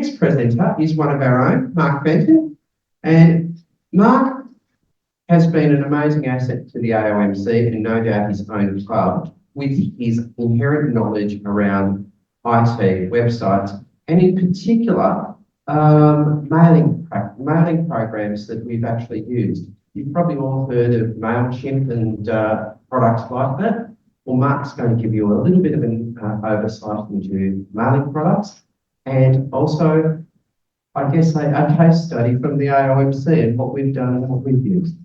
next presenter is one of our own, Mark Benton. And Mark has been an amazing asset to the AOMC and no doubt his own club with his inherent knowledge around IT, websites, and in particular, mailing programs that we've actually used. You've probably all heard of MailChimp and products like that. Well, Mark's going to give you a little bit of an oversight into mailing products and also, I guess, a case study from the AOMC and what we've done and what we've used.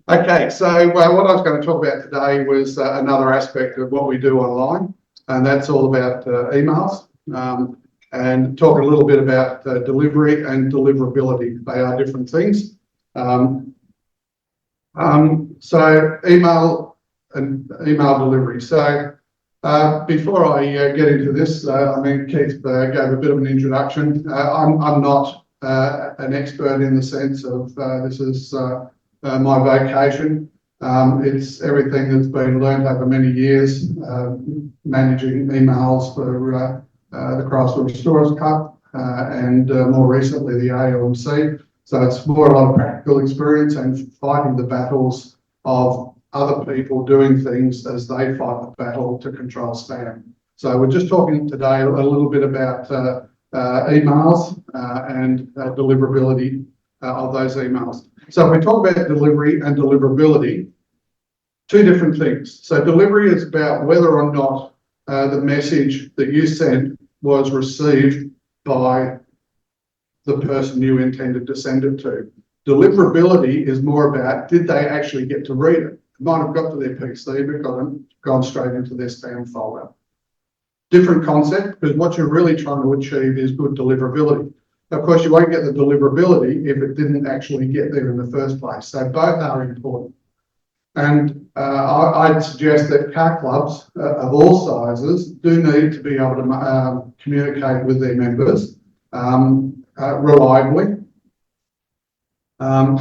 Okay, so what I was going to talk about today was another aspect of what we do online, and that's all about emails, and talk a little bit about delivery and deliverability. They are different things. So email and email delivery. So before I get into this, I mean, Keith gave a bit of an introduction. I'm not an expert in the sense of this is my vocation. It's everything that's been learned over many years, managing emails for the Chrysler Restorers Cup and more recently the AOMC. So it's more a lot of practical experience and fighting the battles of other people doing things as they fight the battle to control spam. So we're just talking today a little bit about emails and deliverability of those emails. So if we talk about delivery and deliverability, two different things. So delivery is about whether or not the message that you sent was received by the person you intended to send it to. Deliverability is more about, did they actually get to read it? It might have got to their PC, but gone straight into their spam folder. Different concept, because what you're really trying to achieve is good deliverability. Of course, you won't get the deliverability if it didn't actually get there in the first place. So both are important. And I'd suggest that car clubs of all sizes do need to be able to communicate with their members reliably. And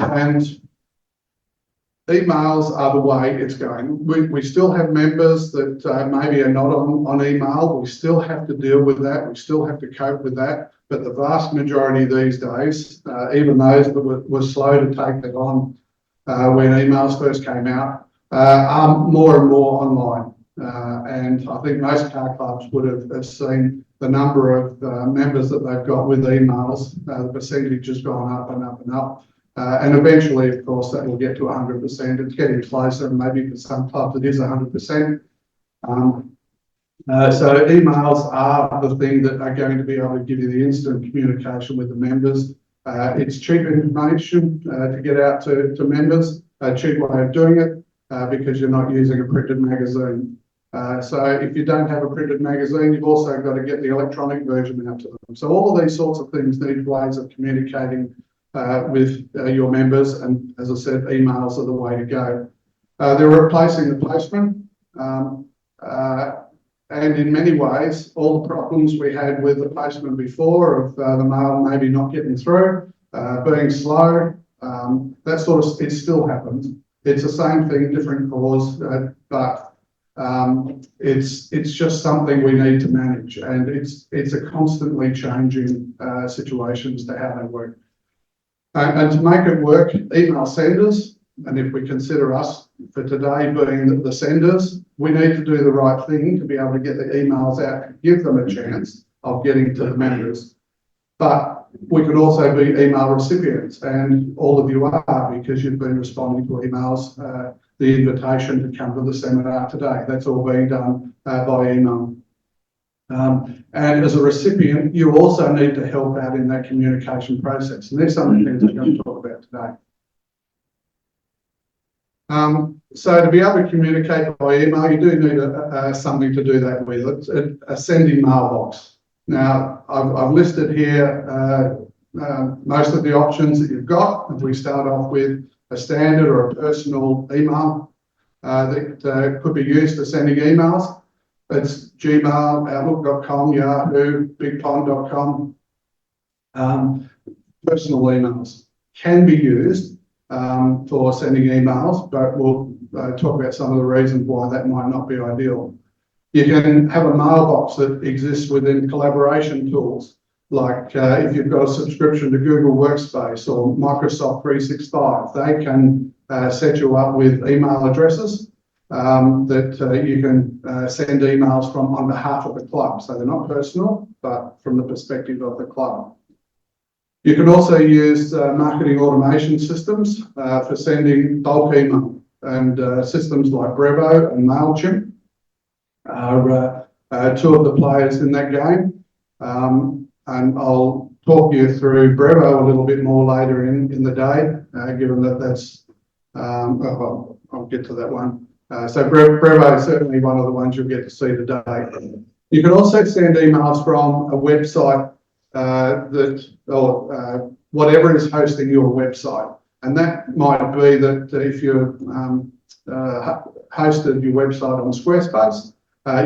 emails are the way it's going. We still have members that maybe are not on email. We still have to deal with that. We still have to cope with that. But the vast majority these days, even those that were slow to take that on when emails first came out, are more and more online. And I think most car clubs would have seen the number of members that they've got with emails, the percentage has gone up and up and up. And eventually, of course, that will get to 100%. It's getting closer, and maybe for some clubs it is 100%. So emails are the thing that are going to be able to give you the instant communication with the members. It's cheap information to get out to members, a cheap way of doing it because you're not using a printed magazine. So if you don't have a printed magazine, you've also got to get the electronic version out to them. So all of these sorts of things need ways of communicating with your members, and as I said, emails are the way to go. They're replacing the postman, and in many ways, all the problems we had with the postman before of the mail maybe not getting through, being slow, that sort of, it still happens. It's the same thing, different cause, but it's just something we need to manage, and it's a constantly changing situation as to how they work. And to make it work, email senders, and if we consider us for today being the senders, we need to do the right thing to be able to get the emails out and give them a chance of getting to the members. But we could also be email recipients, and all of you are, because you've been responding to emails, the invitation to come to the seminar today. That's all being done by email. And as a recipient, you also need to help out in that communication process. And there's some of the things we're going to talk about today. So to be able to communicate by email, you do need something to do that with. It's a sending mailbox. Now, I've listed here most of the options that you've got. If we start off with a standard or a personal email that could be used for sending emails. It's Gmail, Outlook.com, Yahoo, BigPond.com. Personal emails can be used for sending emails, but we'll talk about some of the reasons why that might not be ideal. You can have a mailbox that exists within collaboration tools, like if you've got a subscription to Google Workspace or Microsoft 365, they can set you up with email addresses that you can send emails from on behalf of the club. So they're not personal, but from the perspective of the club. You can also use marketing automation systems for sending bulk email, and systems like Brevo and MailChimp are two of the players in that game. And I'll talk you through Brevo a little bit more later in the day, given that that's, I'll get to that one. So Brevo is certainly one of the ones you'll get to see today. You can also send emails from a website or whatever is hosting your website. And that might be that if you hosted your website on Squarespace,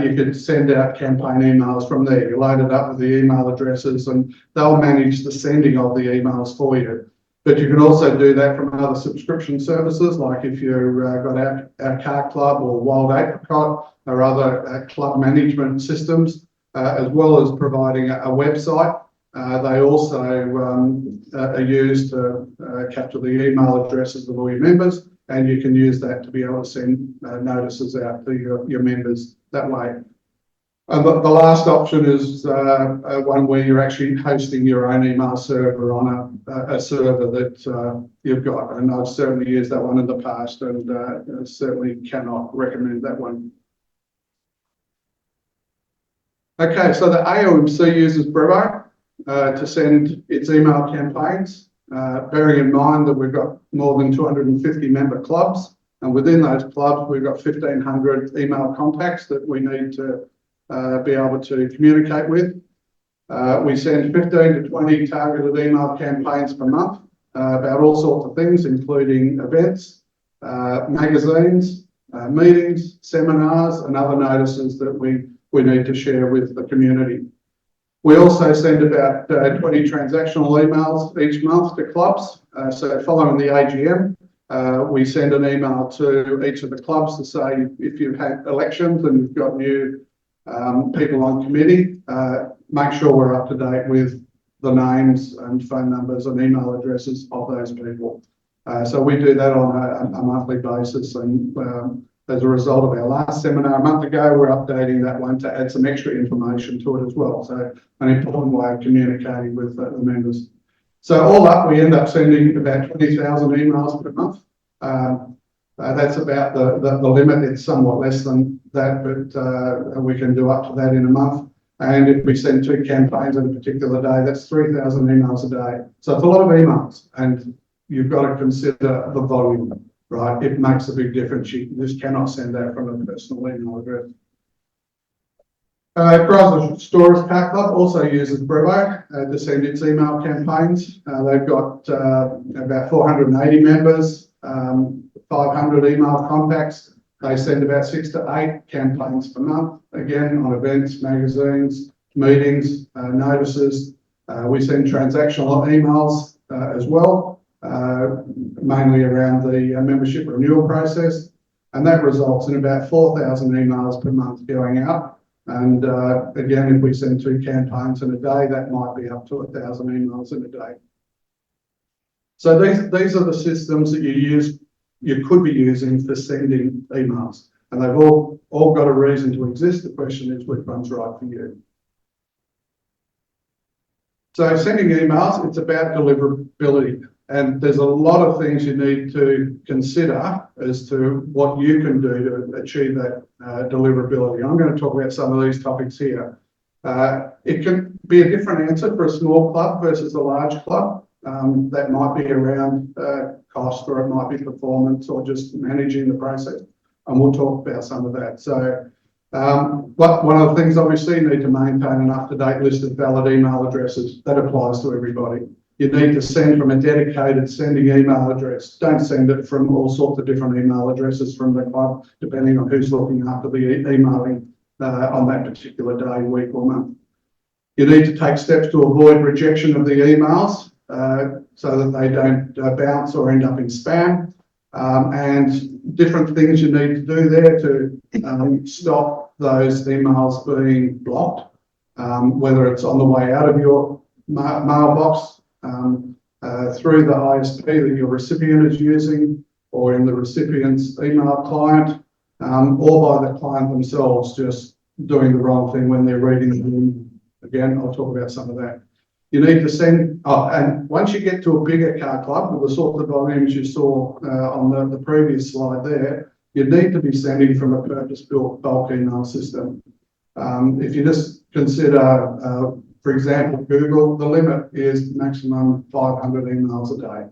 you could send out campaign emails from there. You load it up with the email addresses and they'll manage the sending of the emails for you. But you can also do that from other subscription services, like if you've got our car club or Wild Apricot or other club management systems, as well as providing a website. They also are used to capture the email addresses of all your members, and you can use that to be able to send notices out to your members that way. And the last option is one where you're actually hosting your own email server on a server that you've got. And I've certainly used that one in the past, and certainly cannot recommend that one. Okay, so the AOMC uses Brevo to send its email campaigns, bearing in mind that we've got more than 250 member clubs. And within those clubs, we've got 1,500 email contacts that we need to be able to communicate with. We send 15 to 20 targeted email campaigns per month about all sorts of things, including events, magazines, meetings, seminars, and other notices that we need to share with the community. We also send about 20 transactional emails each month to clubs. So following the AGM, we send an email to each of the clubs to say if you've had elections and you've got new people on committee, make sure we're up to date with the names and phone numbers and email addresses of those people. So we do that on a monthly basis, and as a result of our last seminar a month ago, we're updating that one to add some extra information to it as well. So an important way of communicating with the members. So all up, we end up sending about 20,000 emails per month. That's about the limit. It's somewhat less than that, but we can do up to that in a month. And if we send 2 campaigns on a particular day, that's 3,000 emails a day. So it's a lot of emails, and you've got to consider the volume, right? It makes a big difference. You just cannot send that from a personal email address. Chrysler Storage Car Club also uses Brevo to send its email campaigns. They've got about 480 members, 500 email contacts. They send about 6 to 8 campaigns per month, again on events, magazines, meetings, notices. We send transactional emails as well, mainly around the membership renewal process. And that results in about 4,000 emails per month going out. And again, if we send 2 campaigns in a day, that might be up to 1,000 emails in a day. So these are the systems that you could be using for sending emails, and they've all got a reason to exist. The question is which one's right for you. So sending emails, it's about deliverability, and there's a lot of things you need to consider as to what you can do to achieve that deliverability. I'm going to talk about some of these topics here. It can be a different answer for a small club versus a large club. That might be around cost, or it might be performance, or just managing the process. And we'll talk about some of that. So but one of the things, obviously, you need to maintain an up-to-date list of valid email addresses. That applies to everybody. You need to send from a dedicated sending email address. Don't send it from all sorts of different email addresses from the club, depending on who's looking after the emailing on that particular day, week, or month. You need to take steps to avoid rejection of the emails so that they don't bounce or end up in spam. And different things you need to do there to stop those emails being blocked, whether it's on the way out of your mailbox, through the ISP that your recipient is using, or in the recipient's email client, or by the client themselves just doing the wrong thing when they're reading the email. Again, I'll talk about some of that. You need to send, and once you get to a bigger car club with the sort of volumes you saw on the previous slide there, you need to be sending from a purpose-built bulk email system. If you just consider, for example, Google, the limit is maximum 500 emails a day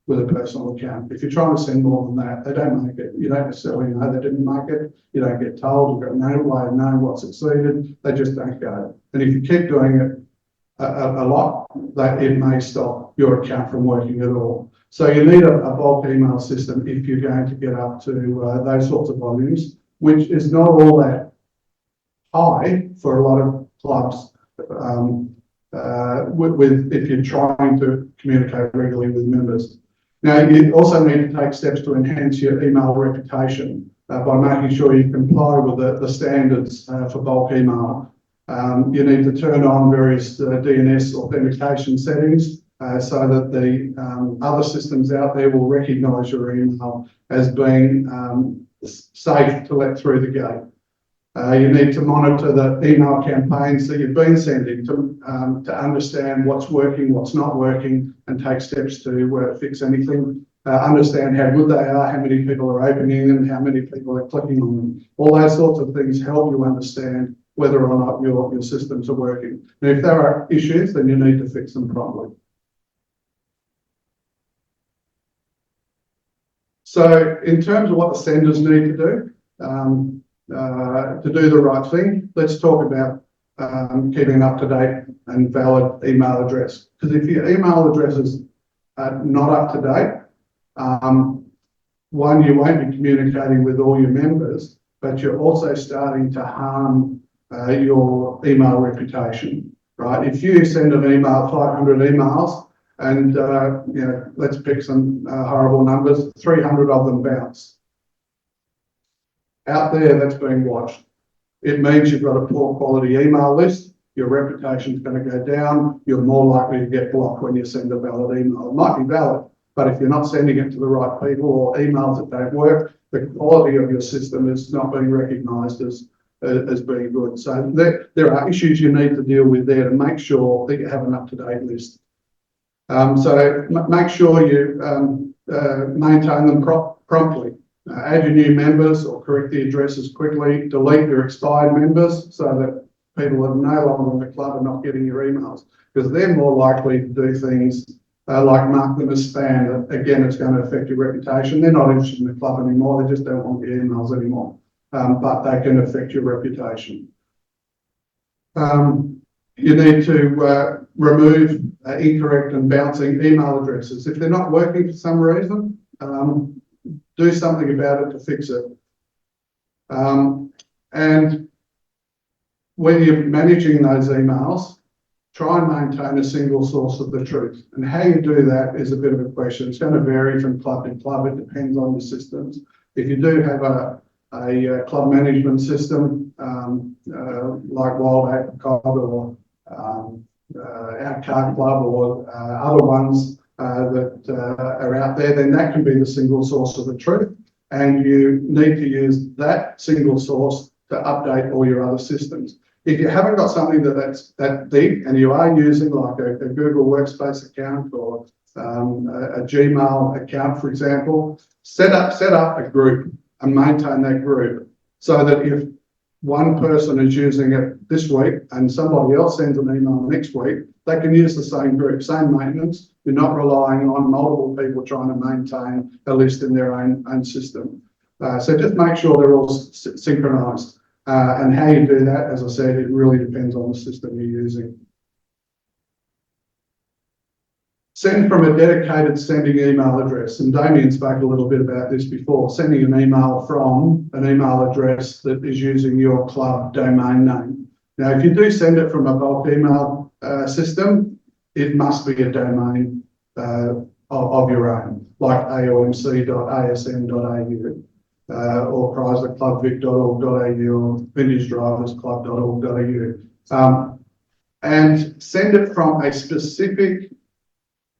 with a personal account. If you're trying to send more than that, they don't make it. You don't necessarily know they didn't make it. You don't get told. You've got no way of knowing what's succeeded. They just don't go. And if you keep doing it a lot, that it may stop your account from working at all. So you need a bulk email system if you're going to get up to those sorts of volumes, which is not all that high for a lot of clubs. If you're trying to communicate regularly with members. Now, you also need to take steps to enhance your email reputation by making sure you comply with the standards for bulk email. You need to turn on various DNS authentication settings so that the other systems out there will recognise your email as being safe to let through the gate. You need to monitor the email campaigns that you've been sending to understand what's working, what's not working, and take steps to fix anything. Understand how good they are, how many people are opening them, how many people are clicking on them. All those sorts of things help you understand whether or not your systems are working. And if there are issues, then you need to fix them promptly. So in terms of what the senders need to do the right thing, let's talk about keeping an up-to-date and valid email address. Because if your email address is not up to date, one, you won't be communicating with all your members, but you're also starting to harm your email reputation, right? If you send an email, 500 emails, and let's pick some horrible numbers, 300 of them bounce. Out there, that's being watched. It means you've got a poor quality email list, your reputation is going to go down, you're more likely to get blocked when you send a valid email. It might be valid, but if you're not sending it to the right people or emails that don't work, the quality of your system is not being recognised as being good. So there are issues you need to deal with there to make sure that you have an up-to-date list. So make sure you maintain them promptly. Add your new members or correct the addresses quickly. Delete your expired members so that people that are no longer in the club are not getting your emails, because they're more likely to do things like mark them as spam. Again, it's going to affect your reputation. They're not interested in the club anymore. They just don't want your emails anymore. But they can affect your reputation. You need to remove incorrect and bouncing email addresses. If they're not working for some reason, do something about it to fix it. And when you're managing those emails, try and maintain a single source of the truth. And how you do that is a bit of a question. It's going to vary from club to club. It depends on the systems. If you do have a club management system like Wild Apricot or our car club or other ones that are out there, then that can be the single source of the truth. And you need to use that single source to update all your other systems. If you haven't got something that's that deep and you are using like a Google Workspace account or a Gmail account, for example, set up a group and maintain that group so that if one person is using it this week and somebody else sends an email next week, they can use the same group, same maintenance. You're not relying on multiple people trying to maintain a list in their own system. So just make sure they're all synchronized. And how you do that, as I said, it really depends on the system you're using. Send from a dedicated sending email address. And Damien spoke a little bit about this before, sending an email from an email address that is using your club domain name. Now, if you do send it from a bulk email system, it must be a domain of your own, like aomc.asn.au. or chryslerclubvic.org.au or vintageDriversClub.org.au, and send it from a specific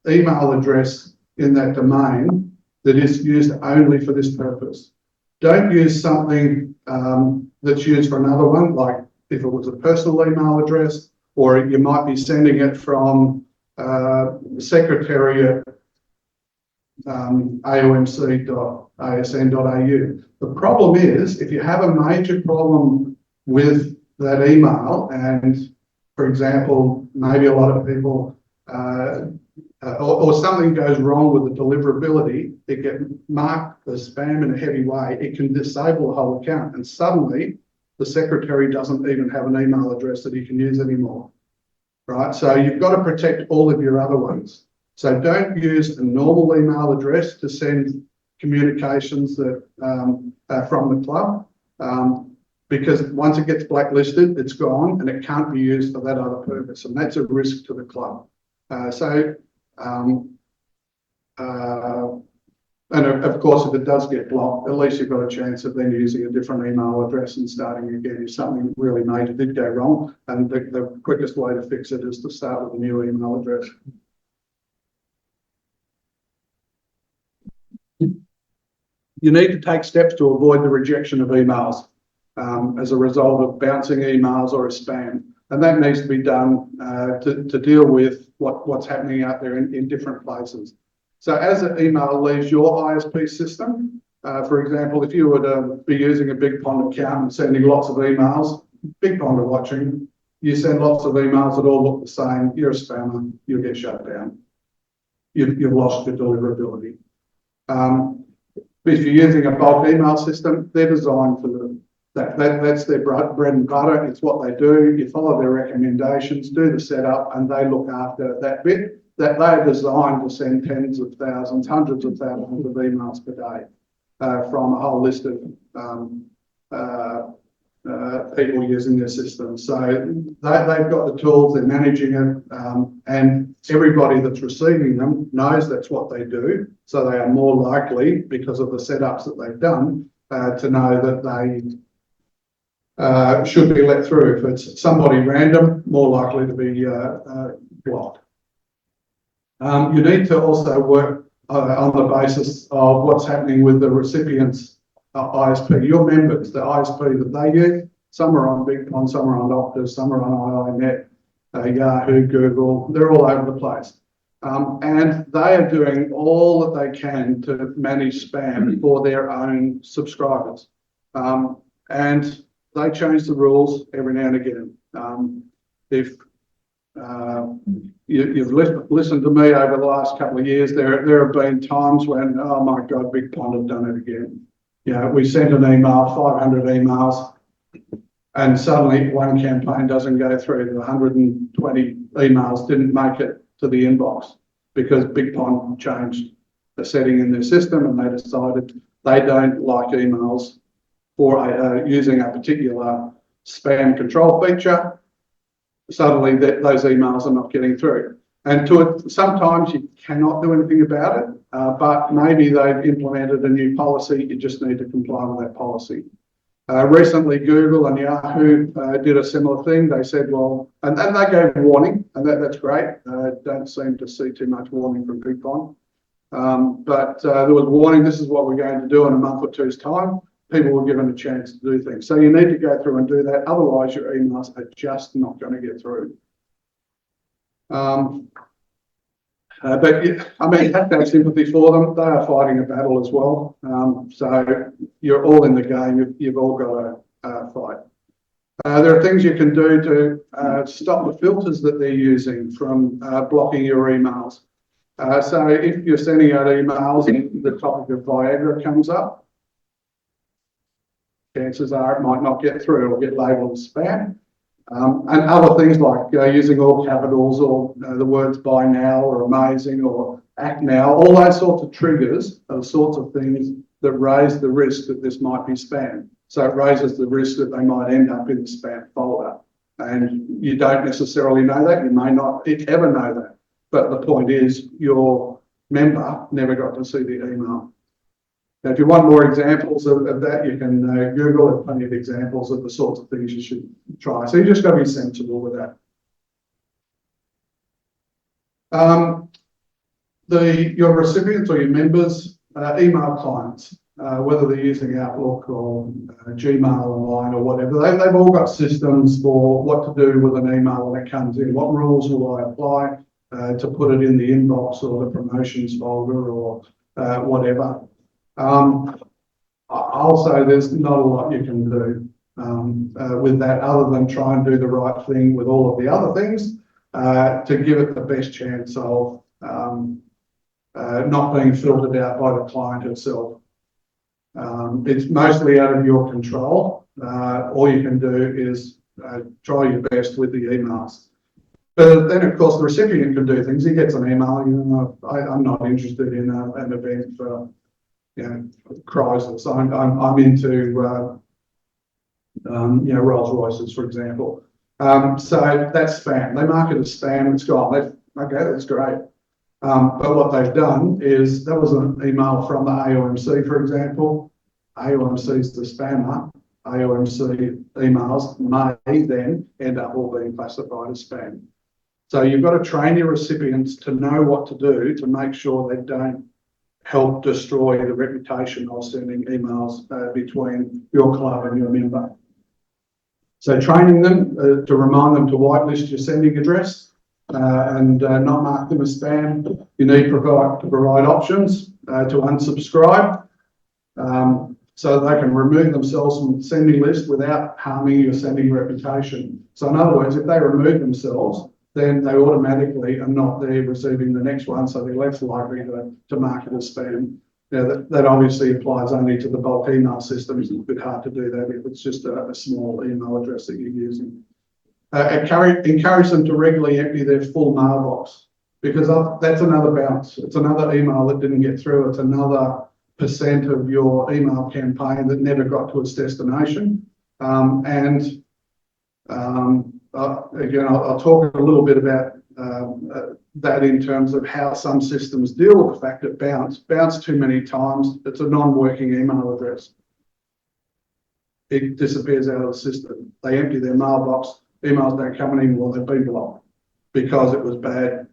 email address in that domain that is used only for this purpose. Don't use something that's used for another one, like if it was a personal email address, or you might be sending it from secretary at aomc.asn.au. The problem is, if you have a major problem with that email, and for example, maybe a lot of people, or something goes wrong with the deliverability, it gets marked as spam in a heavy way, it can disable the whole account, and suddenly the secretary doesn't even have an email address that he can use anymore, right? So you've got to protect all of your other ones. So don't use a normal email address to send communications that from the club, because once it gets blacklisted, it's gone and it can't be used for that other purpose, and that's a risk to the club. And of course, if it does get blocked, at least you've got a chance of then using a different email address and starting again if something really major did go wrong. And the quickest way to fix it is to start with a new email address. You need to take steps to avoid the rejection of emails as a result of bouncing emails or a spam. And that needs to be done to deal with what's happening out there in different places. So as an email leaves your ISP system, for example, if you were to be using a Big Pond account and sending lots of emails, Big Pond are watching, you send lots of emails that all look the same, you're a spammer, you'll get shut down. You've lost your deliverability. If you're using a bulk email system, they're designed for that's their bread and butter. It's what they do. You follow their recommendations, do the setup, and they look after that bit. That they're designed to send tens of thousands, hundreds of thousands of emails per day from a whole list of people using their system. So they've got the tools, they're managing it, and everybody that's receiving them knows that's what they do. So they are more likely, because of the setups that they've done, to know that they should be let through. If it's somebody random, more likely to be blocked. You need to also work on the basis of what's happening with the recipient's ISP, your members, the ISP that they use. Some are on Big Pond, some are on Optus, some are on iiNet, Yahoo, Google, they're all over the place. And they are doing all that they can to manage spam for their own subscribers. And they change the rules every now and again. If you've listened to me over the last couple of years, there have been times when, oh my God, Big Pond have done it again. You know, we send an email, 500 emails, and suddenly one campaign doesn't go through. The 120 emails didn't make it to the inbox because Big Pond changed the setting in their system, and they decided they don't like emails for using a particular spam control feature. Suddenly those emails are not getting through. And sometimes you cannot do anything about it, but maybe they've implemented a new policy. You just need to comply with that policy. Recently, Google and Yahoo did a similar thing. They said, well, and they gave warning, and that's great. Don't seem to see too much warning from Big Pond. But there was warning, this is what we're going to do in a month or two's time. People were given a chance to do things. So you need to go through and do that. Otherwise, your emails are just not going to get through. But I mean, have to have sympathy for them. They are fighting a battle as well. So you're all in the game. You've all got to fight. There are things you can do to stop the filters that they're using from blocking your emails. So if you're sending out emails and the topic of Viagra comes up, chances are it might not get through or get labelled as spam. And other things like using all capitals or the words buy now or amazing or act now, all those sorts of triggers are the sorts of things that raise the risk that this might be spam. So it raises the risk that they might end up in the spam folder. And you don't necessarily know that. You may not ever know that. But the point is your member never got to see the email. Now, if you want more examples of that, you can Google. There's plenty of examples of the sorts of things you should try. So you just got to be sensible with that. Your recipients or your members, email clients, whether they're using Outlook or Gmail online or whatever, they've all got systems for what to do with an email when it comes in. What rules will I apply to put it in the inbox or the promotions folder or whatever. I'll say there's not a lot you can do with that other than try and do the right thing with all of the other things to give it the best chance of not being filtered out by the client itself. It's mostly out of your control. All you can do is try your best with the emails. But then, of course, the recipient can do things. He gets an email, I'm not interested in an event for, crisis. I'm into, Rolls Royces, for example. So that's spam. They mark it as spam. It's gone. Okay, that's great. But what they've done is that was an email from the AOMC, for example. AOMC is the spammer. AOMC emails may then end up all being classified as spam. So you've got to train your recipients to know what to do to make sure they don't help destroy the reputation of sending emails between your club and your member. So training them to remind them to whitelist your sending address and not mark them as spam. You need to provide options to unsubscribe so they can remove themselves from the sending list without harming your sending reputation. So in other words, if they remove themselves, then they automatically are not there receiving the next one, so they're less likely to mark it as spam. Now, that obviously applies only to the bulk email system. It's a bit hard to do that if it's just a small email address that you're using. Encourage them to regularly empty their full mailbox, because that's another bounce. It's another email that didn't get through. It's another % of your email campaign that never got to its destination. Again, I'll talk a little bit about that in terms of how some systems deal with the fact that bounce too many times. It's a non-working email address. It disappears out of the system. They empty their mailbox. Emails don't come anymore. They've been blocked because it was bad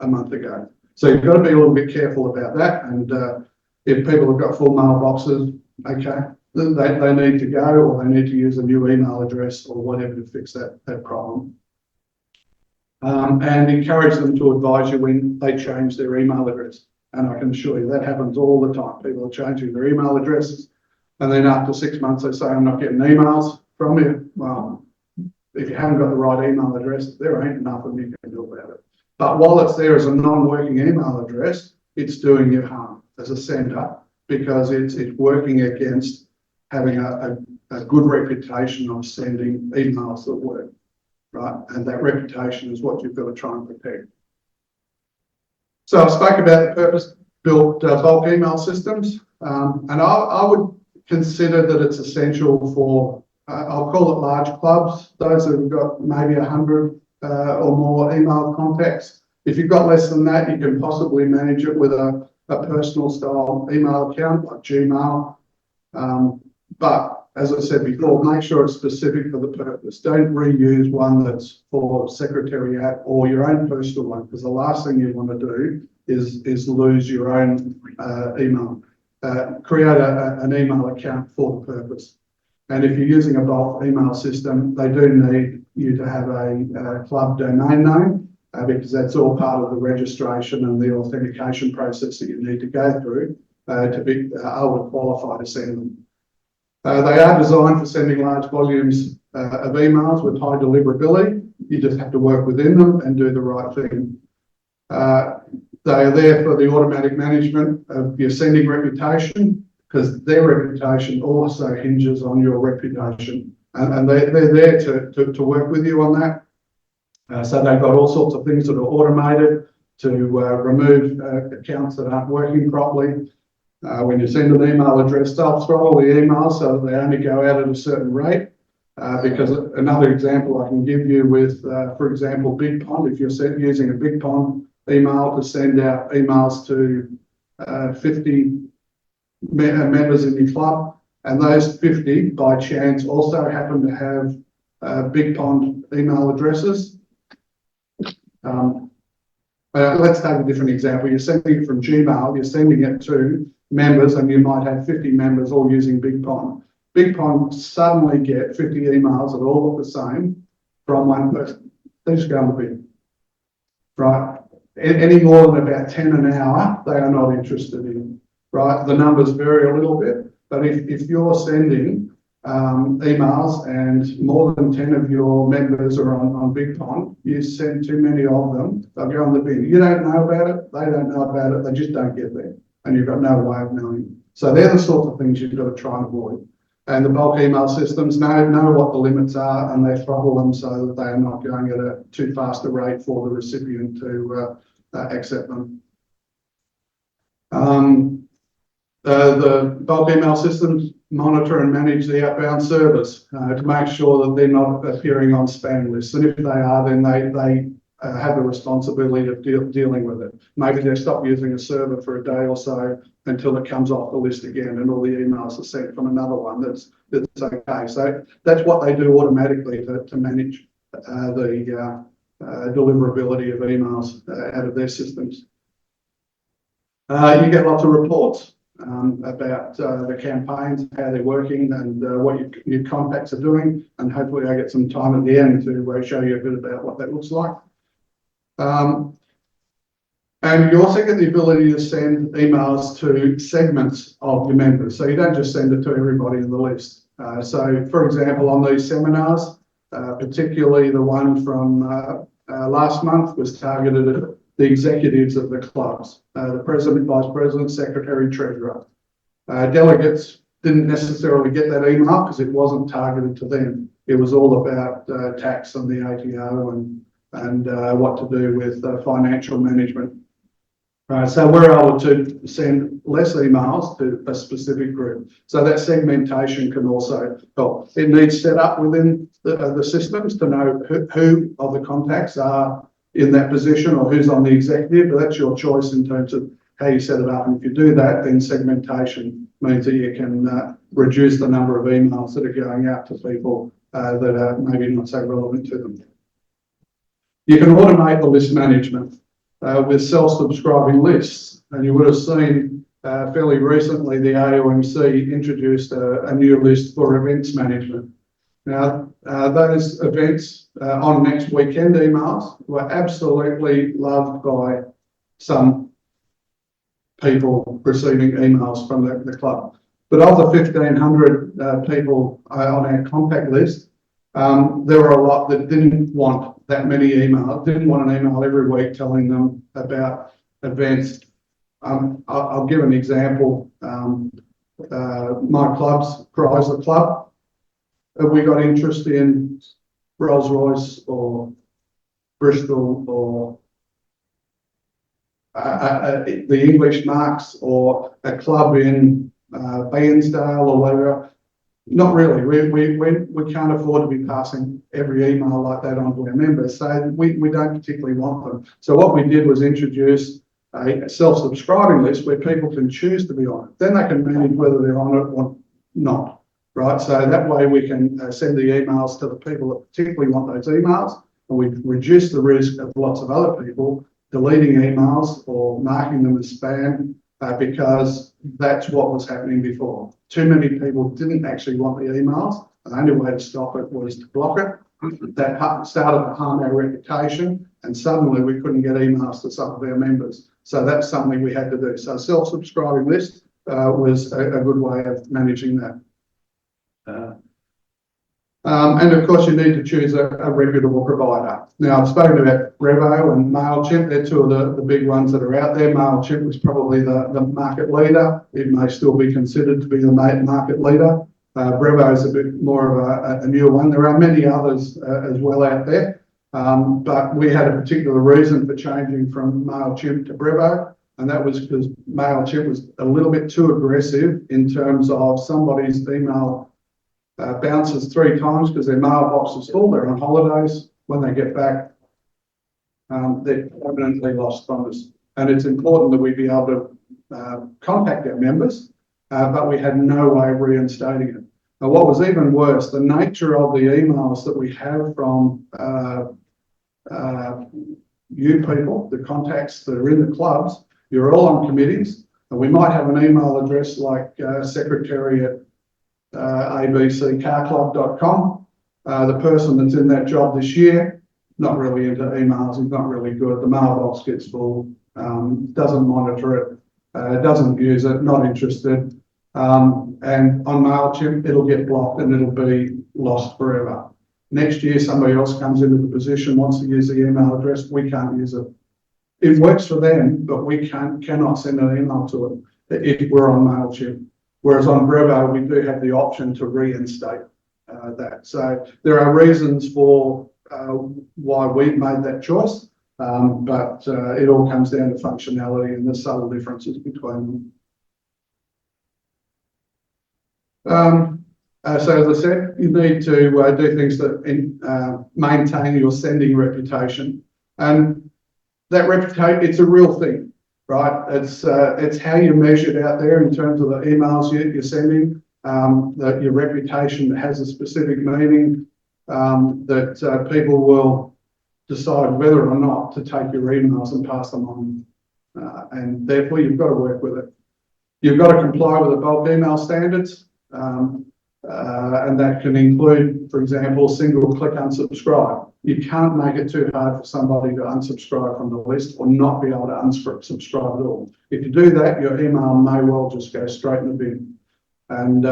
a month ago. So you've got to be a little bit careful about that. And if people have got full mailboxes, okay, they need to go, or they need to use a new email address or whatever to fix that problem. And encourage them to advise you when they change their email address. And I can assure you that happens all the time. People are changing their email addresses, and then after 6 months they say, I'm not getting emails from you. Well, if you haven't got the right email address, there ain't nothing you can do about it. But while it's there as a non-working email address, it's doing you harm as a centre, because it's working against having a good reputation of sending emails that work, right? And that reputation is what you've got to try and protect. So I spoke about the purpose-built bulk email systems, and I would consider that it's essential for, I'll call it large clubs, those that have got maybe 100 or more email contacts. If you've got less than that, you can possibly manage it with a personal style email account like Gmail. But as I said before, make sure it's specific for the purpose. Don't reuse one that's for secretariat or your own personal one, because the last thing you want to do is lose your own email. Create an email account for the purpose. And if you're using a bulk email system, they do need you to have a club domain name, because that's all part of the registration and the authentication process that you need to go through to be able to qualify to send them. They are designed for sending large volumes of emails with high deliverability. You just have to work within them and do the right thing. They are there for the automatic management of your sending reputation, because their reputation also hinges on your reputation. And they're there to work with you on that. So they've got all sorts of things that are automated to remove accounts that aren't working properly. When you send an email address, they'll throttle the email so that they only go out at a certain rate. Because another example I can give you with, for example, BigPond, if you're using a BigPond email to send out emails to 50 members in your club, and those 50 by chance also happen to have Big Pond email addresses. Let's take a different example. You're sending it from Gmail, you're sending it to members, and you might have 50 members all using Big Pond. Big Pond suddenly get 50 emails that all look the same from one person. They just go in the bin, right? Any more than about 10 an hour, they are not interested in, right? The numbers vary a little bit, but if you're sending emails and more than 10 of your members are on Big Pond, you send too many of them, they'll go in the bin. You don't know about it, they don't know about it, they just don't get there, and you've got no way of knowing. So they're the sorts of things you've got to try and avoid. And the bulk email systems know what the limits are, and they throttle them so that they are not going at a too fast a rate for the recipient to accept them. The bulk email systems monitor and manage the outbound servers to make sure that they're not appearing on spam lists. And if they are, then they have the responsibility of dealing with it. Maybe they stop using a server for a day or so until it comes off the list again, and all the emails are sent from another one that's okay. So that's what they do automatically to manage the deliverability of emails out of their systems. You get lots of reports about the campaigns, how they're working, and what your contacts are doing. And hopefully I get some time at the end to show you a bit about what that looks like. And you also get the ability to send emails to segments of your members. So you don't just send it to everybody in the list. So for example, on these seminars, particularly the one from last month was targeted at the executives of the clubs, the president, vice president, secretary, treasurer. Delegates didn't necessarily get that email because it wasn't targeted to them. It was all about tax and the ATO and what to do with financial management. So we're able to send less emails to a specific group. So that segmentation can also help. It needs set up within the systems to know who of the contacts are in that position or who's on the executive, but that's your choice in terms of how you set it up. And if you do that, then segmentation means that you can reduce the number of emails that are going out to people that are maybe not so relevant to them. You can automate the list management with self-subscribing lists. And you would have seen fairly recently the AOMC introduced a new list for events management. Now, those events on next weekend emails were absolutely loved by some people receiving emails from the club. But of the 1,500 people on our contact list, there were a lot that didn't want that many emails, didn't want an email every week telling them about events. I'll give an example. My club's Chrysler Club. We got interest in Rolls-Royce or Bristol or the English marks or a club in Bairnsdale or whatever. Not really. We can't afford to be passing every email like that on to our members, so we don't particularly want them. So what we did was introduce a self-subscribing list where people can choose to be on it. Then they can manage whether they're on it or not, right? So that way we can send the emails to the people that particularly want those emails, and we reduce the risk of lots of other people deleting emails or marking them as spam because that's what was happening before. Too many people didn't actually want the emails. The only way to stop it was to block it. That started to harm our reputation, and suddenly we couldn't get emails to some of our members. So that's something we had to do. So self-subscribing list was a good way of managing that. And of course, you need to choose a reputable provider. Now, I've spoken about Revo and MailChimp. They're two of the big ones that are out there. MailChimp was probably the market leader. It may still be considered to be the market leader. Brevo is a bit more of a newer one. There are many others as well out there, but we had a particular reason for changing from MailChimp to Brevo, and that was because MailChimp was a little bit too aggressive in terms of somebody's email bounces 3 times because their mailbox is full, they're on holidays. When they get back, they're permanently lost from us. And it's important that we be able to contact our members but we had no way of reinstating it. And what was even worse, the nature of the emails that we have from you people, the contacts that are in the clubs, you're all on committees, and we might have an email address like secretary at abccarclub.com. The person that's in that job this year, not really into emails, he's not really good. The mailbox gets full, doesn't monitor it, doesn't use it, not interested. And on MailChimp, it'll get blocked and it'll be lost forever. Next year, somebody else comes into the position, wants to use the email address, we can't use it. It works for them, but we cannot send an email to it if we're on MailChimp. Whereas on Brevo, we do have the option to reinstate that. So there are reasons for why we've made that choice, but it all comes down to functionality and the subtle differences between them. So as I said, you need to do things that maintain your sending reputation, and that reputation, it's a real thing, right? It's how you're measured out there in terms of the emails you're sending, that your reputation has a specific meaning, that people will decide whether or not to take your emails and pass them on, and therefore you've got to work with it. You've got to comply with the bulk email standards. And that can include, for example, single click unsubscribe. You can't make it too hard for somebody to unsubscribe from the list or not be able to unsubscribe at all. If you do that, your email may well just go straight in the bin. And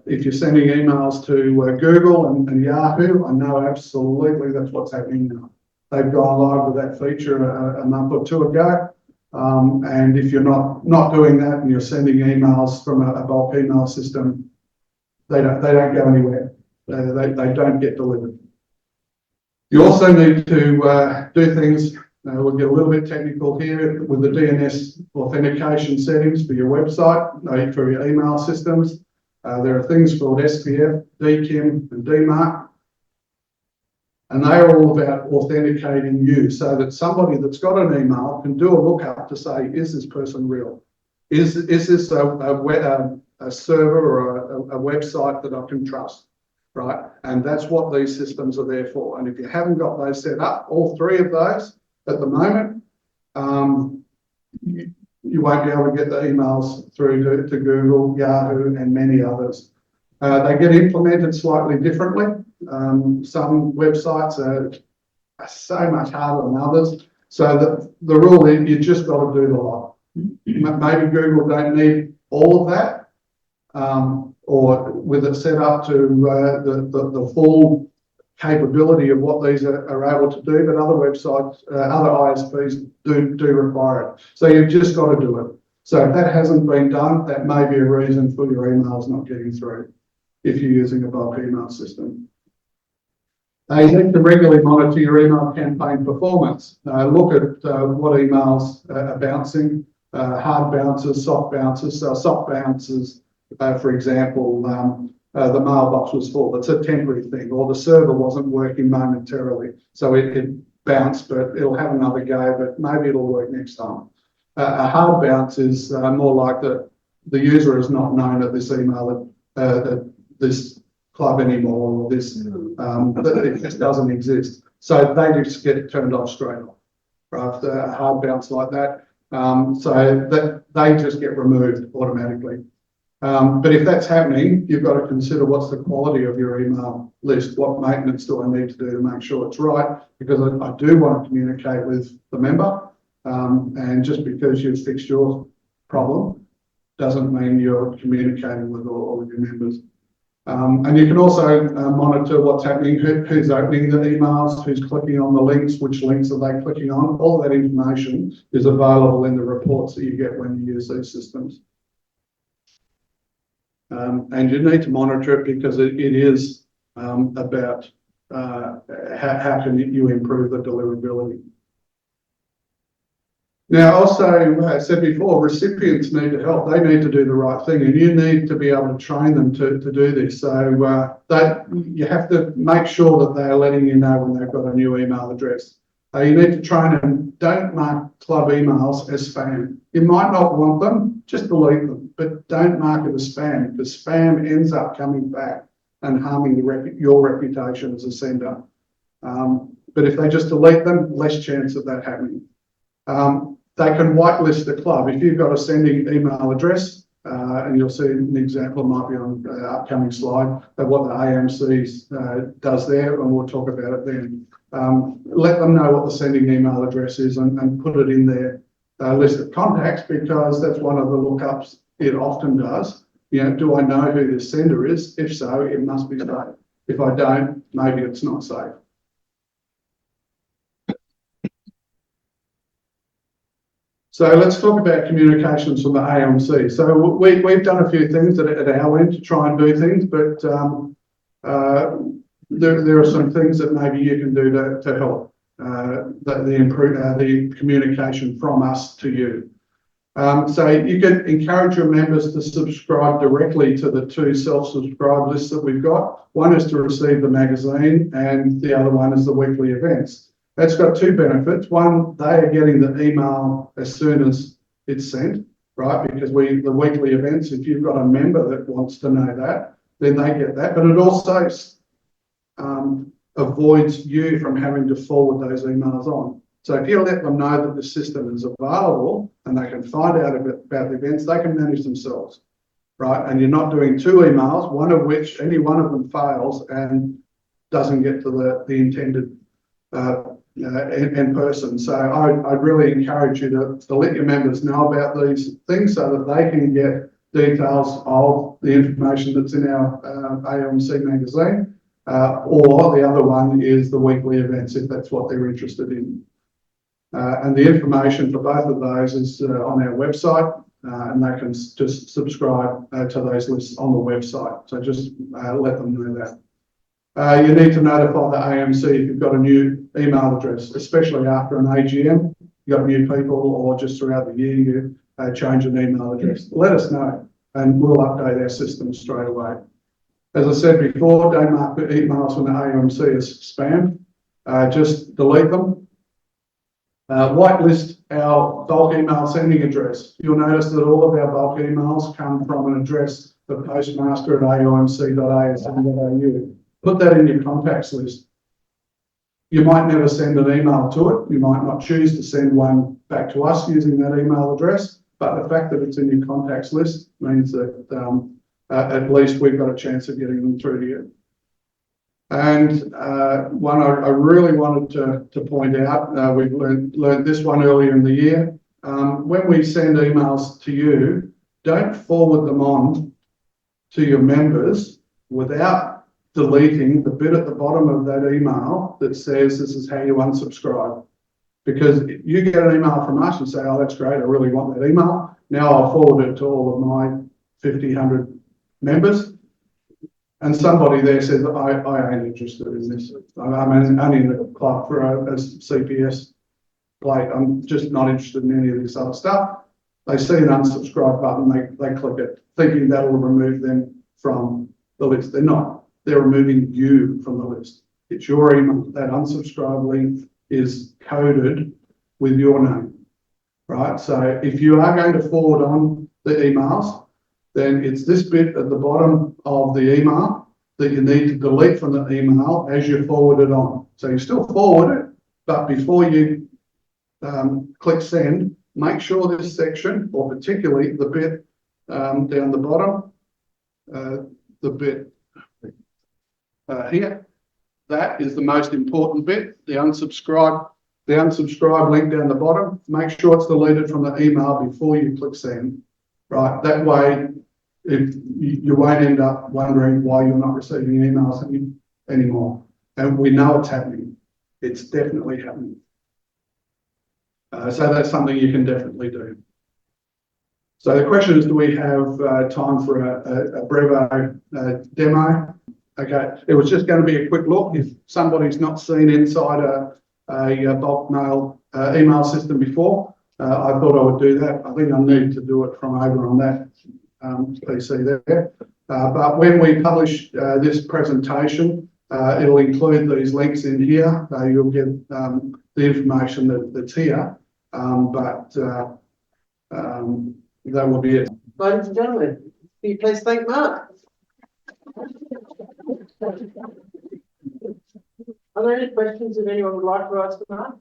if you're sending emails to Google and Yahoo, I know absolutely that's what's happening now. They've gone live with that feature a month or two ago. And if you're not doing that and you're sending emails from a bulk email system, they don't go anywhere. They don't get delivered. You also need to do things, we'll get a little bit technical here, with the DNS authentication settings for your website, for your email systems. There are things called SPF, DKIM and DMARC, and they're all about authenticating you so that somebody that's got an email can do a lookup to say, is this person real? Is this a server or a website that I can trust, right? And that's what these systems are there for. And if you haven't got those set up, all three of those at the moment, you won't be able to get the emails through to Google, Yahoo, and many others. They get implemented slightly differently. Some websites are so much harder than others. So the rule is you just got to do the lot. Maybe Google don't need all of that, or with it set up to the full capability of what these are able to do, but other websites, other ISPs do require it. So you've just got to do it. So if that hasn't been done, that may be a reason for your emails not getting through if you're using a bulk email system. You need to regularly monitor your email campaign performance. Look at what emails are bouncing, hard bounces, soft bounces. So soft bounces, for example, the mailbox was full. It's a temporary thing, or the server wasn't working momentarily. So it bounced, but it'll have another go, but maybe it'll work next time. A hard bounce is more like the user is not known at this email, at this club anymore, or this, it just doesn't exist. So they just get turned off straight off, right? A hard bounce like that. So that they just get removed automatically. But if that's happening, you've got to consider what's the quality of your email list. What maintenance do I need to do to make sure it's right? Because I do want to communicate with the member. And just because you've fixed your problem doesn't mean you're communicating with all of your members. And you can also monitor what's happening, who's opening the emails, who's clicking on the links, which links are they clicking on. All of that information is available in the reports that you get when you use these systems. And you need to monitor it because it is about how can you improve the deliverability. Now, also, I said before, recipients need to help. They need to do the right thing, and you need to be able to train them to do this. So you have to make sure that they are letting you know when they've got a new email address. You need to train them, don't mark club emails as spam. You might not want them, just delete them, but don't mark it as spam, because spam ends up coming back and harming your reputation as a sender. But if they just delete them, less chance of that happening. They can whitelist the club. If you've got a sending email address, and you'll see an example, might be on the upcoming slide, of what the AOMC does there, and we'll talk about it then. Let them know what the sending email address is and put it in their list of contacts, because that's one of the lookups it often does. You know, do I know who this sender is? If so, it must be safe. If I don't, maybe it's not safe. So let's talk about communications from the AOMC. So we've done a few things at our end to try and do things, but there are some things that maybe you can do to help the communication from us to you. So you can encourage your members to subscribe directly to the two self-subscribe lists that we've got. One is to receive the magazine, and the other one is the weekly events. That's got two benefits. One, they are getting the email as soon as it's sent, right? Because the weekly events, if you've got a member that wants to know that, then they get that. But it also avoids you from having to forward those emails on. So if you let them know that the system is available and they can find out about the events, they can manage themselves, right? And you're not doing two emails, one of which any one of them fails and doesn't get to the intended end person. So I'd really encourage you to let your members know about these things so that they can get details of the information that's in our AOMC magazine, or the other one is the weekly events if that's what they're interested in. And the information for both of those is on our website, and they can just subscribe to those lists on the website. So just let them know that. You need to notify the AOMC if you've got a new email address, especially after an AGM, you've got new people, or just throughout the year you change an email address. Let us know and we'll update our system straight away. As I said before, don't mark the emails from the AOMC as spam, just delete them. Whitelist our bulk email sending address. You'll notice that all of our bulk emails come from an address, the postmaster@aomc.asn.au. Put that in your contacts list. You might never send an email to it. You might not choose to send one back to us using that email address, but the fact that it's in your contacts list means that at least we've got a chance of getting them through to you. And one I really wanted to point out, we've learned this one earlier in the year. When we send emails to you, don't forward them on to your members without deleting the bit at the bottom of that email that says this is how you unsubscribe. Because you get an email from us and say, oh, that's great, I really want that email. Now I'll forward it to all of my 50, 100 members. And somebody there says, I ain't interested in this. I'm only in the club for a CPS plate. I'm just not interested in any of this other stuff. They see an unsubscribe button, they click it, thinking that will remove them from the list. They're not. They're removing you from the list. It's your email. That unsubscribe link is coded with your name, right? So if you are going to forward on the emails, then it's this bit at the bottom of the email that you need to delete from the email as you forward it on. So you still forward it, but before you click send, make sure this section, or particularly the bit down the bottom, the bit here, that is the most important bit, the unsubscribe link down the bottom. Make sure it's deleted from the email before you click send, right? That way, you won't end up wondering why you're not receiving emails anymore. And we know it's happening. It's definitely happening. So that's something you can definitely do. So the question is, do we have time for a Brevo demo? Okay, it was just going to be a quick look. If somebody's not seen inside a bulk mail email system before, I thought I would do that. I think I need to do it from over on that PC there. But when we publish this presentation, It'll include these links in here. You'll get the information that's here, but that will be it. Ladies and gentlemen, can you please thank Mark? Are there any questions that anyone would like to ask Mark?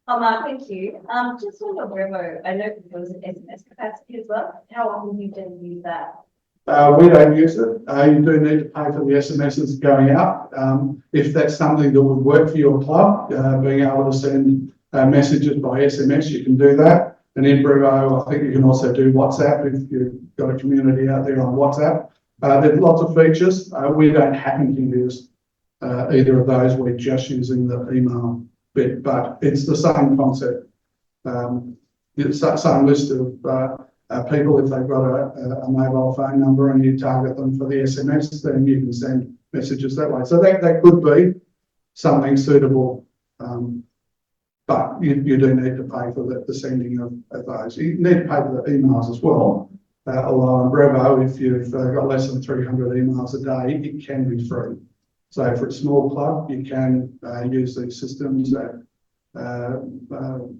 Oh, Mark, thank you. Just on your Brevo, I know there was an SMS capacity as well. How often do you tend to use that? We don't use it. You do need to pay for the SMSs going out. If that's something that would work for your club, being able to send messages by SMS, you can do that. And in Brevo, I think you can also do WhatsApp if you've got a community out there on WhatsApp. There's lots of features. We don't happen to use either of those. We're just using the email bit, but it's the same concept. It's the same list of people. If they've got a mobile phone number and you target them for the SMS, then you can send messages that way. So that could be something suitable, but you do need to pay for the sending of those. You need to pay for the emails as well. Although on Brevo, if you've got less than 300 emails a day, it can be free. So for a small club, you can use these systems at no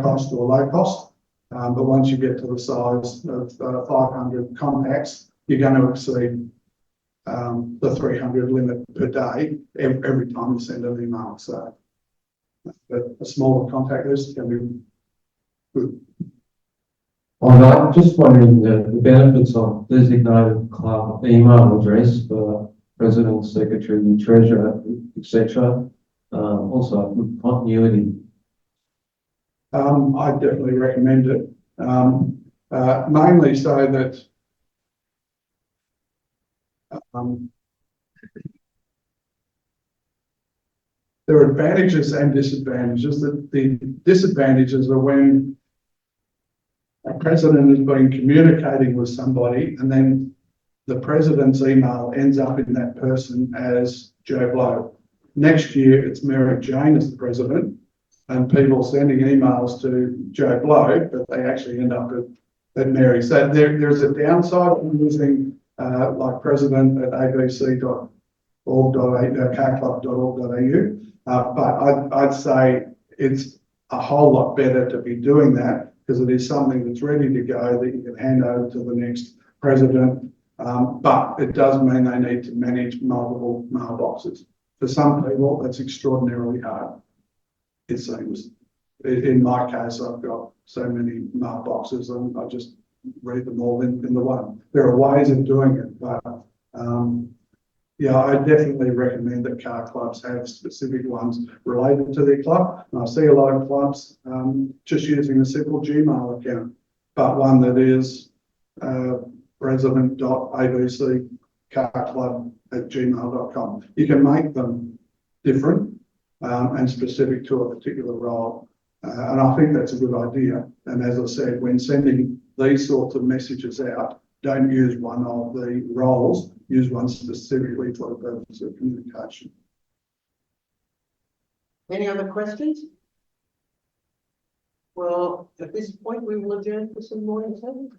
cost or low cost. But once you get to the size of 500 contacts, you're going to exceed the 300 limit per day every time you send an email. So a smaller contact list can be good. I'm just wondering the benefits of designated club email address for president, secretary, treasurer, etc. Also, continuity. I definitely recommend it, mainly so that there are advantages and disadvantages. The disadvantages are when a president has been communicating with somebody and then the president's email ends up in that person as Joe Blow. Next year, it's Mary Jane as the president, and people sending emails to Joe Blow, but they actually end up at Mary. So there's a downside of using like president at abc.org.au, but I'd say it's a whole lot better to be doing that because it is something that's ready to go that you can hand over to the next president. But it does mean they need to manage multiple mailboxes. For some people, that's extraordinarily hard. It seems. In my case, I've got so many mailboxes and I just read them all in the one. There are ways of doing it, but yeah, I definitely recommend that car clubs have specific ones related to their club. And I see a lot of clubs just using a simple Gmail account, but one that is president.abccarclub@gmail.com. You can make them different and specific to a particular role. And I think that's a good idea. And as I said, when sending these sorts of messages out, don't use one of the roles, use one specifically for the purpose of communication. Any other questions? Well, at this point, we will adjourn for some morning tea.